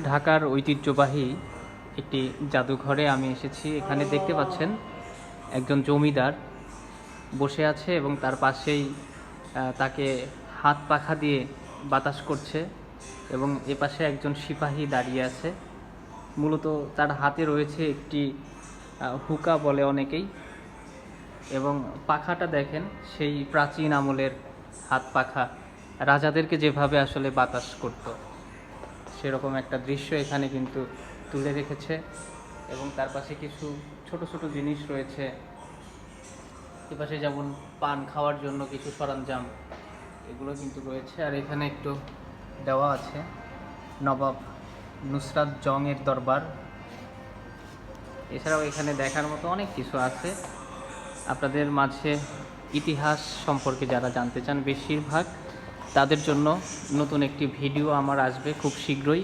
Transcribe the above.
ঢাকার ঐতিহ্যবাহী একটি জাদুঘরে আমি এসেছি। এখানে দেখতে পাচ্ছেন একজন জমিদার বসে আছে এবং তার পাশেই তাকে হাত পাখা দিয়ে বাতাস করছে এবং এপাশে একজন সিপাহী দাঁড়িয়ে আছে। মূলত তার হাতে রয়েছে একটি হুকা বলে অনেকেই, এবং পাখাটা দেখেন সেই প্রাচীন আমলের হাত পাখা, রাজাদেরকে যেভাবে আসলে বাতাস করত সেরকম একটা দৃশ্য এখানে কিন্তু তুলে রেখেছে। এবং তার পাশে কিছু ছোট ছোট জিনিস রয়েছে, এপাশে যেমন পান খাওয়ার জন্য কিছু সরঞ্জাম এগুলো কিন্তু রয়েছে। আর এখানে একটু দেওয়া আছে নবাব নুসরাত জংয়ের দরবার। এছাড়াও এখানে দেখার মতো অনেক কিছু আছে। আপনাদের মাঝে ইতিহাস সম্পর্কে যারা জানতে চান বেশিরভাগ, তাদের জন্য নতুন একটি ভিডিও আমার আসবে খুব শীঘ্রই।